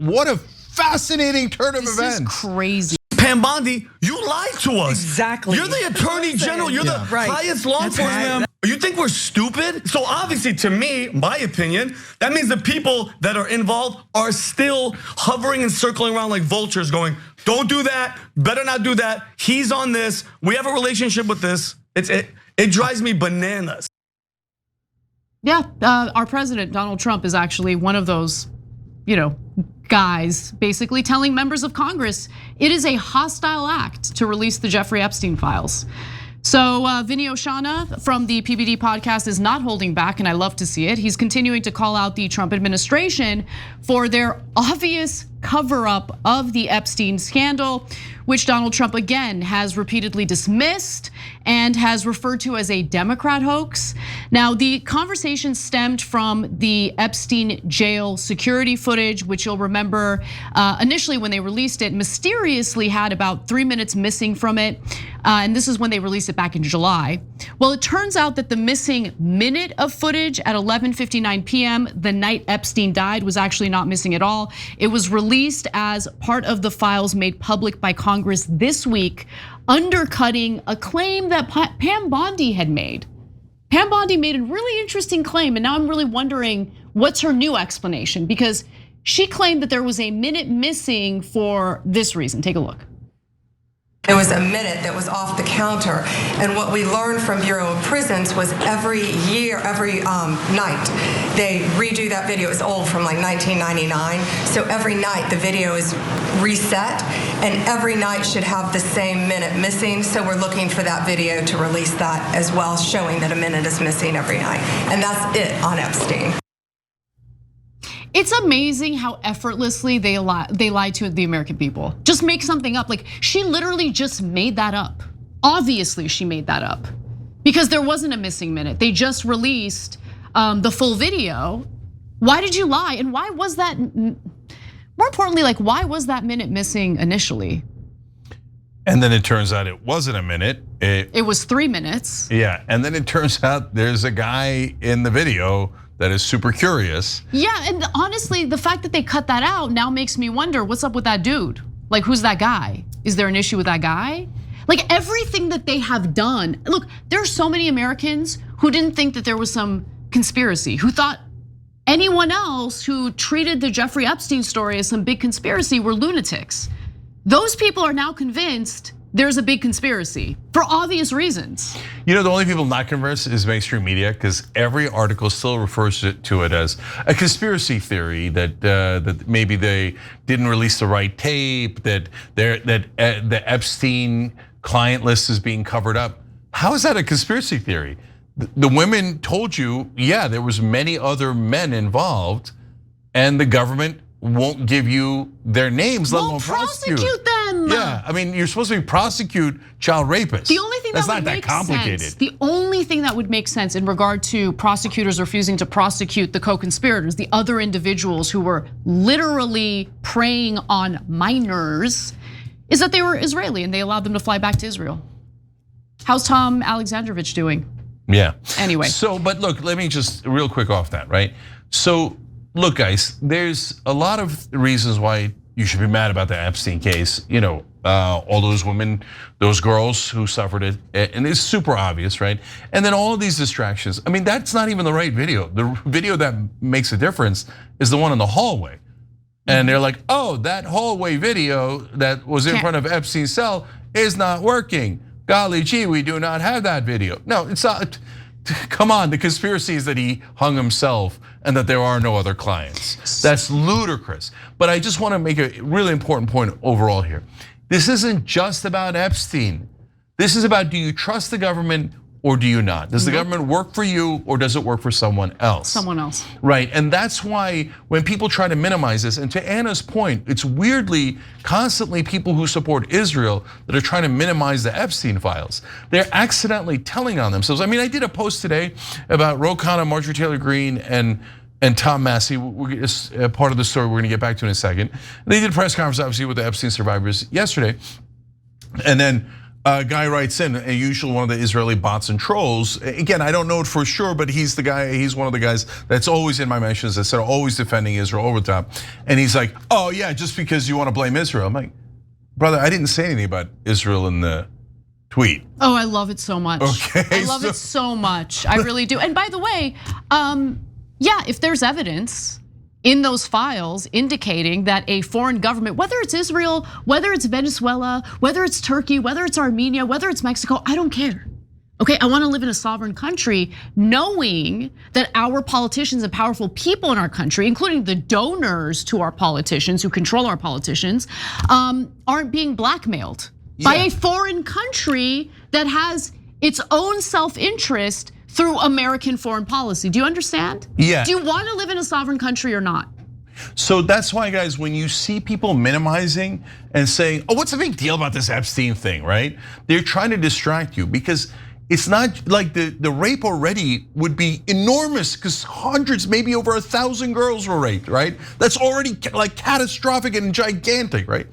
What a fascinating turn of events. This is crazy. Pam Bondi, you lied to us. Exactly. You're the Attorney General. You're the highest law enforcement. You think we're stupid? So obviously, to me, my opinion, that means the people that are involved are still hovering and circling around like vultures going, don't do that, better not do that. He's on this, we have a relationship with this. It drives me bananas. Yeah, our president, Donald Trump, is actually one of those, guys basically telling members of Congress it is a hostile act to release the Jeffrey Epstein files. So Vinny Oshana from the PBD podcast is not holding back, and I love to see it. He's continuing to call out the Trump administration for their obvious cover-up of the Epstein scandal, which Donald Trump again has repeatedly dismissed and has referred to as a Democrat hoax. Now, the conversation stemmed from the Epstein jail security footage, which you'll remember initially when they released it, mysteriously had about 3 minutes missing from it. And this is when they released it back in July. Well, it turns out that the missing minute of footage at 11:59 p.m. the night Epstein died was actually not missing at all. It was released as part of the files made public by Congress this week, undercutting a claim that Pam Bondi had made. Pam Bondi made a really interesting claim, and now I'm really wondering what's her new explanation, because she claimed that there was a minute missing for this reason. Take a look. It was a minute that was off the counter, and what we learned from Bureau of Prisons was every night, they redo that video. It's old, from like 1999, so every night the video is reset, and every night should have the same minute missing, so we're looking for that video to release that as well, showing that a minute is missing every night, and that's it on Epstein. It's amazing how effortlessly they lie to the American people. Just make something up. Like, she literally just made that up. Obviously, she made that up because there wasn't a missing minute. They just released the full video. Why did you lie? And why was that? More importantly, like, why was that minute missing initially? And then it turns out it wasn't a minute. It was 3 minutes. Yeah, and then it turns out there's a guy in the video that is super curious. Yeah, and honestly, the fact that they cut that out now makes me wonder what's up with that dude. Like, who's that guy? Is there an issue with that guy? Like, everything that they have done. Look, there are so many Americans who didn't think that there was some conspiracy, who thought anyone else who treated the Jeffrey Epstein story as some big conspiracy were lunatics. Those people are now convinced there's a big conspiracy for obvious reasons. The only people not convinced is mainstream media, because every article still refers to it as a conspiracy theory that maybe they didn't release the right tape, that the Epstein client list is being covered up. How is that a conspiracy theory? The women told you, yeah, there was many other men involved, and the government won't give you their names, let alone prosecute them. Yeah, I mean, you're supposed to prosecute child rapists. The only thing that's that not would that make complicated. Sense, the only thing that would make sense in regard to prosecutors refusing to prosecute the co-conspirators, the other individuals who were literally preying on minors, is that they were Israeli and they allowed them to fly back to Israel. How's Tom Alexandrovich doing? Yeah. Anyway. So, but look, let me just real quick off that, right? So, look, guys, there's a lot of reasons why you should be mad about the Epstein case. All those women, those girls who suffered it, and it's super obvious, right? And then all of these distractions. I mean, that's not even the right video. The video that makes a difference is the one in the hallway. And they're like, oh, that hallway video that was in front of Epstein's cell is not working. Golly gee, we do not have that video. No, it's not. Come on, the conspiracy is that he hung himself and that there are no other clients. That's ludicrous. But I just want to make a really important point overall here. This isn't just about Epstein. This is about, do you trust the government or do you not? Does the government work for you or does it work for someone else? Someone else. Right, and that's why when people try to minimize this, and to Anna's point, it's weirdly constantly people who support Israel that are trying to minimize the Epstein files. They're accidentally telling on themselves. I mean, I did a post today about Ro Khanna, Marjorie Taylor Greene, and Tom Massie, it's part of the story we're gonna get back to in a second. They did a press conference, obviously, with the Epstein survivors yesterday. And then A guy writes in, usually one of the Israeli bots and trolls. Again, I don't know it for sure, but he's the guy. He's one of the guys that's always in my mentions that said always defending Israel over the top. And he's like, "Oh yeah, just because you want to blame Israel." I'm like, brother, I didn't say anything about Israel in the tweet. Oh, I love it so much. Okay, I love it so much. I really do. And by the way, yeah, if there's evidence in those files indicating that a foreign government, whether it's Israel, whether it's Venezuela, whether it's Turkey, whether it's Armenia, whether it's Mexico, I don't care. Okay, I want to live in a sovereign country knowing that our politicians and powerful people in our country, including the donors to our politicians who control our politicians, aren't being blackmailed by a foreign country that has its own self-interest through American foreign policy. Do you understand? Yeah. Do you want to live in a sovereign country or not? So that's why, guys, when you see people minimizing and saying, "Oh, what's the big deal about this Epstein thing?" Right? They're trying to distract you because it's not like the rape already would be enormous because hundreds, maybe over 1,000 girls were raped, right? That's already like catastrophic and gigantic, right?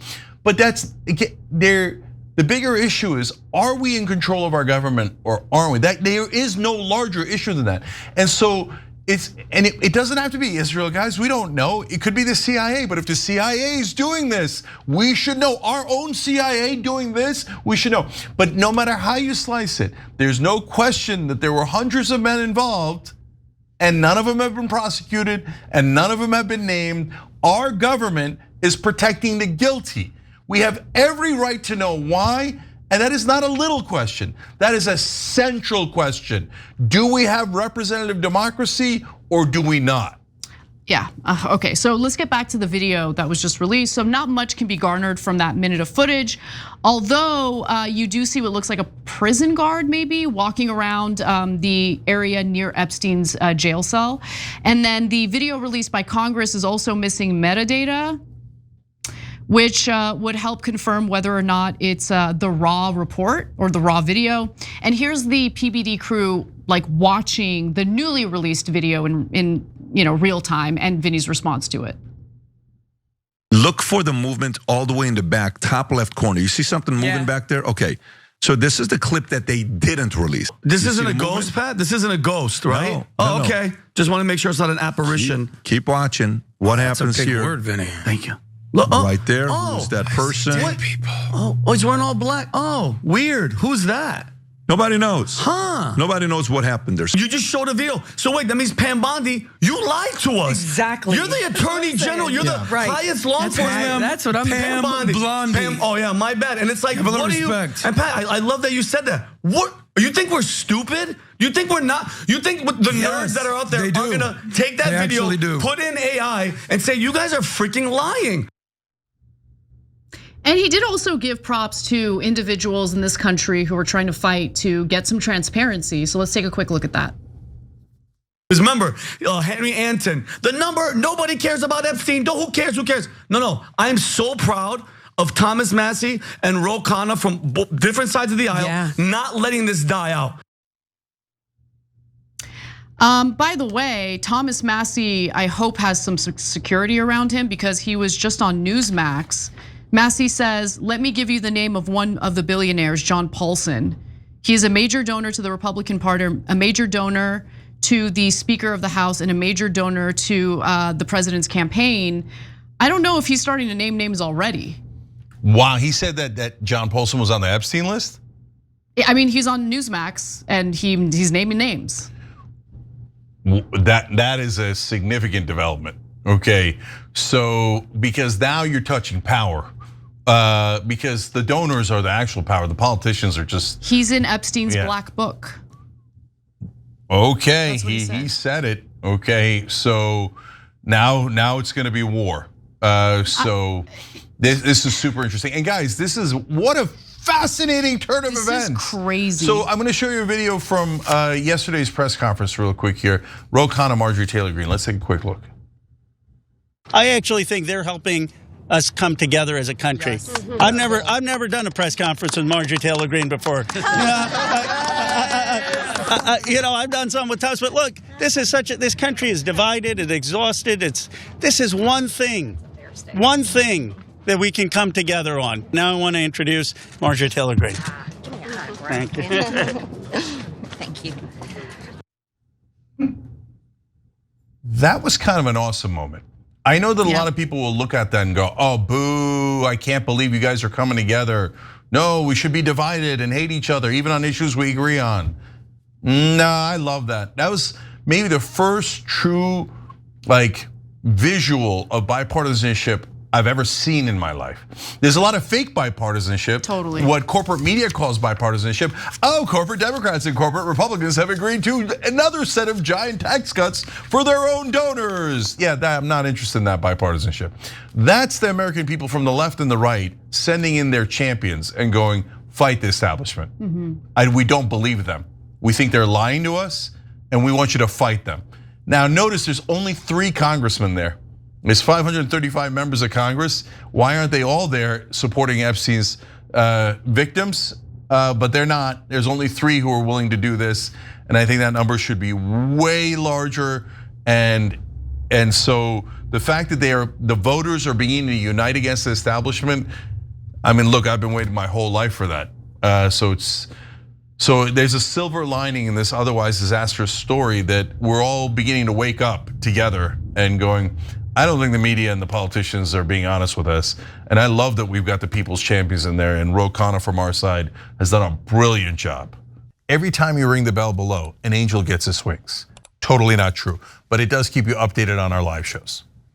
But that's the bigger issue is, are we in control of our government or aren't we? That there is no larger issue than that. And so it doesn't have to be Israel, guys. We don't know. It could be the CIA, but if the CIA is doing this, we should know. Our own CIA doing this, we should know. But no matter how you slice it, there's no question that there were hundreds of men involved and none of them have been prosecuted and none of them have been named. Our government is protecting the guilty. We have every right to know why, and that is not a little question. That is a central question. Do we have representative democracy or do we not? Yeah, okay, so let's get back to the video that was just released. So not much can be garnered from that minute of footage, although you do see what looks like a prison guard maybe walking around the area near Epstein's jail cell. And then the video released by Congress is also missing metadata, which would help confirm whether or not it's the raw report or the raw video. And here's the PBD crew like watching the newly released video in real time and Vinny's response to it. Look for the movement all the way in the back, top left corner. You see something moving back there? Okay, so this is the clip that they didn't release. This isn't a ghost, Pat? This isn't a ghost, right? No, oh, okay. Just want to make sure it's not an apparition. Keep watching what happens That's a big here. word, Vinny. Thank you. Right there, who's that person? People. Oh, he's wearing all black. Oh, weird. Who's that? Nobody knows. Huh? Nobody knows what happened there. You just showed a video. So wait, that means Pam Bondi, you lied to us. Exactly. You're the attorney general. You're the highest law enforcement. That's what I'm Pam Bondi. Blondie. Oh yeah, my bad. And it's like, Have a little what do you? respect. And Pat, I love that you said that. What? You think we're stupid? You think we're not? You think the nerds that are out there are gonna take that video, put in AI, and say you guys are freaking lying? And he did also give props to individuals in this country who are trying to fight to get some transparency. So let's take a quick look at that. Because remember, Henry Anton, the number, nobody cares about Epstein. Who cares? Who cares? No. I'm so proud of Thomas Massie and Ro Khanna from different sides of the aisle, not letting this die out. By the way, Thomas Massie, I hope has some security around him because he was just on Newsmax. Massie says, let me give you the name of one of the billionaires, John Paulson. He is a major donor to the Republican Party, a major donor to the Speaker of the House, and a major donor to the president's campaign. I don't know if he's starting to name names already. Wow, he said that John Paulson was on the Epstein list? I mean, he's on Newsmax and he's naming names. That is a significant development. Okay, so because now you're touching power. Because the donors are the actual power, the politicians are just. He's in Epstein's black book. Okay, he said it. Okay, so now it's going to be war. So this is super interesting. And guys, what a fascinating turn of events. This is crazy. So I'm going to show you a video from yesterday's press conference real quick here. Ro Khanna, Marjorie Taylor Greene. Let's take a quick look. I actually think they're helping us come together as a country. Yes. I've never done a press conference with Marjorie Taylor Greene before. I've done some with Tubbs, but look, this country is divided, it's exhausted. This is one thing that we can come together on. Now I want to introduce Marjorie Taylor Greene. Thank you. Thank you. That was kind of an awesome moment. I know that a lot of people will look at that and go, oh, boo, I can't believe you guys are coming together. No, we should be divided and hate each other, even on issues we agree on. No, I love that. That was maybe the first true visual of bipartisanship I've ever seen in my life. There's a lot of fake bipartisanship. Totally. What corporate media calls bipartisanship. Oh, corporate Democrats and corporate Republicans have agreed to another set of giant tax cuts for their own donors. Yeah, I'm not interested in that bipartisanship. That's the American people from the left and the right sending in their champions and going, fight the establishment. We don't believe them. We think they're lying to us, and we want you to fight them. Now, notice there's only 3 congressmen there. There's 535 members of Congress. Why aren't they all there supporting Epstein's victims? But they're not. There's only 3 who are willing to do this, and I think that number should be way larger. And so the fact that the voters are beginning to unite against the establishment. I mean, look, I've been waiting my whole life for that. So there's a silver lining in this otherwise disastrous story that we're all beginning to wake up together and going, I don't think the media and the politicians are being honest with us. And I love that we've got the people's champions in there, and Ro Khanna from our side has done a brilliant job. Every time you ring the bell below, an angel gets his wings. Totally not true, but it does keep you updated on our live shows.